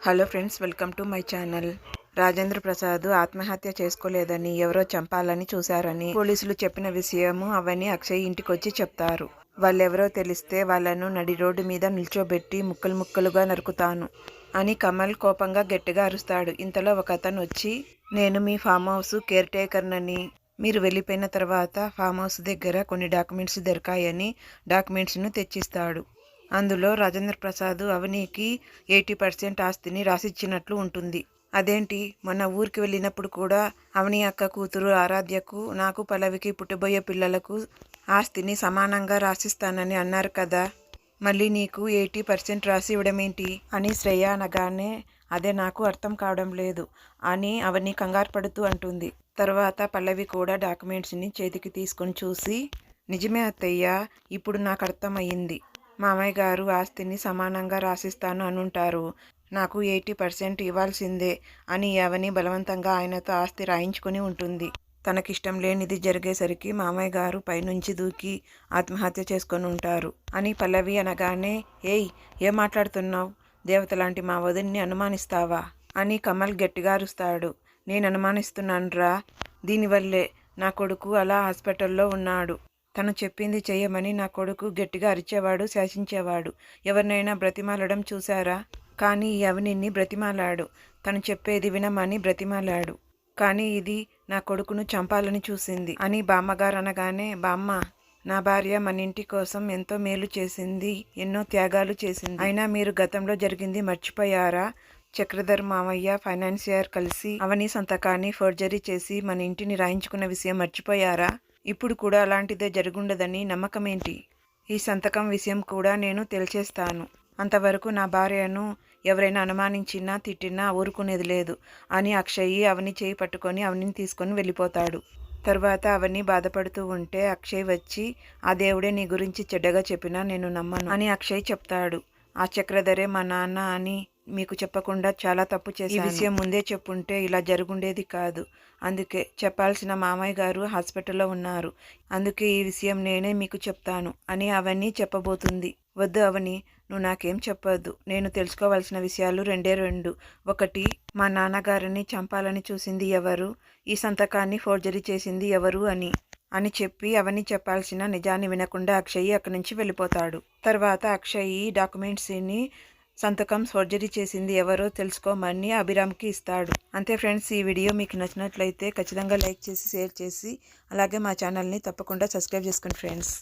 Hello friends, welcome to my channel. Rajendra Prasad ఆత్మహత్య చేసుకోలేదని ఎవరో చంపాలని చూశారని పోలీసులు చెప్పిన విషయము అవని అక్షయ్ ఇంటికొచ్చి చెప్తారు. వాళ్ళెవరో తెలిస్తే వాళ్ళను నడి రోడ్డు మీద నిల్చోబెట్టి ముక్కలు ముక్కలుగా నరుకుతాను అని కమల్ కోపంగా గట్టిగా అరుస్తాడు. ఇంతలో ఒక అతను వచ్చి, నేను మీ ఫామ్ హౌస్ కేర్ టేకర్నని, మీరు వెళ్ళిపోయిన తర్వాత ఫామ్ హౌస్ దగ్గర కొన్ని డాక్యుమెంట్స్ దొరికాయని డాక్యుమెంట్స్ను తెచ్చిస్తాడు. అందులో రాజేంద్ర ప్రసాద్ అవనికి 80% ఆస్తిని రాసిచ్చినట్లు ఉంటుంది. అదేంటి, మొన్న ఊరికి వెళ్ళినప్పుడు కూడా అవని అక్క కూతురు ఆరాధ్యకు, నాకు పల్లవికి పుట్టబోయే పిల్లలకు ఆస్తిని సమానంగా రాసిస్తానని అన్నారు కదా, మళ్ళీ నీకు 80% రాసి ఇవ్వడమేంటి అని శ్రేయ అనగానే, అదే నాకు అర్థం కావడం లేదు అని అవని కంగారు పడుతూ అంటుంది. తర్వాత పల్లవి కూడా డాక్యుమెంట్స్ని చేతికి తీసుకొని చూసి, నిజమే అత్తయ్య, ఇప్పుడు నాకు అర్థమయ్యింది. మామయ్య గారు ఆస్తిని సమానంగా రాసిస్తాను అనుంటారు, నాకు 80% ఇవ్వాల్సిందే అని అవని బలవంతంగా ఆయనతో ఆస్తి రాయించుకొని ఉంటుంది. తనకిష్టం లేనిది జరిగేసరికి మామయ్య గారు పైనుంచి దూకి ఆత్మహత్య చేసుకొని ఉంటారు అని పల్లవి అనగానే, ఏయ్, ఏం మాట్లాడుతున్నావు, దేవతలాంటి మా వదిన్ని అనుమానిస్తావా అని కమల్ గట్టిగా అరుస్తాడు. నేను అనుమానిస్తున్నానురా, దీనివల్లే నా కొడుకు అలా హాస్పిటల్లో ఉన్నాడు. తను చెప్పింది చెయ్యమని నా కొడుకు గట్టిగా అరిచేవాడు, శాసించేవాడు. ఎవరినైనా బ్రతిమాలడం చూశారా? కానీ ఈ అవనిని బ్రతిమాలాడు, తను చెప్పేది వినమని బ్రతిమాలాడు. కానీ ఇది నా కొడుకును చంపాలని చూసింది అని బామ్మగారు అనగానే, బామ్మ, నా భార్య మన ఇంటి కోసం ఎంతో మేలు చేసింది, ఎన్నో త్యాగాలు చేసింది. అయినా మీరు గతంలో జరిగింది మర్చిపోయారా? చక్రధర్ మామయ్య ఫైనాన్సియర్ కలిసి అవని సంతకాన్ని ఫోర్జరీ చేసి మన ఇంటిని రాయించుకున్న విషయం మర్చిపోయారా? ఇప్పుడు కూడా అలాంటిదే జరుగుండదని నమ్మకమేంటి? ఈ సంతకం విషయం కూడా నేను తెలిచేస్తాను. అంతవరకు నా భార్యను ఎవరైనా అనుమానించినా తిట్టినా ఊరుకునేది లేదు అని అక్షయ్ అవని చేయి పట్టుకొని అవనిని తీసుకొని వెళ్ళిపోతాడు. తర్వాత అవని బాధపడుతూ ఉంటే అక్షయ్ వచ్చి, ఆ దేవుడే నీ గురించి చెడ్డగా చెప్పినా నేను నమ్మను అని అక్షయ్ చెప్తాడు. ఆ చక్రధరే మా నాన్న అని మీకు చెప్పకుండా చాలా తప్పు చేసి, ఈ విషయం ముందే చెప్పుంటే ఇలా జరుగుండేది కాదు. అందుకే చెప్పాల్సిన మామయ్య గారు హాస్పిటల్లో ఉన్నారు, అందుకే ఈ విషయం నేనే మీకు చెప్తాను అని అవని చెప్పబోతుంది. వద్దు అవని, నువ్వు నాకేం చెప్పొద్దు. నేను తెలుసుకోవాల్సిన విషయాలు రెండు. ఒకటి, మా నాన్నగారిని చంపాలని చూసింది ఎవరు, ఈ సంతకాన్ని ఫోర్జరీ చేసింది ఎవరు అని చెప్పి అవని చెప్పాల్సిన నిజాన్ని వినకుండా అక్షయ్ అక్కడి నుంచి వెళ్ళిపోతాడు. తర్వాత అక్షయ్ డాక్యుమెంట్స్ని సంతకం ఫోర్జరీ చేసింది ఎవరో తెలుసుకోమని అభిరామ్కి ఇస్తాడు. అంతే ఫ్రెండ్స్, ఈ వీడియో మీకు నచ్చినట్లయితే ఖచ్చితంగా లైక్ చేసి షేర్ చేసి అలాగే మా ఛానల్ని తప్పకుండా సబ్స్క్రైబ్ చేసుకోండి ఫ్రెండ్స్.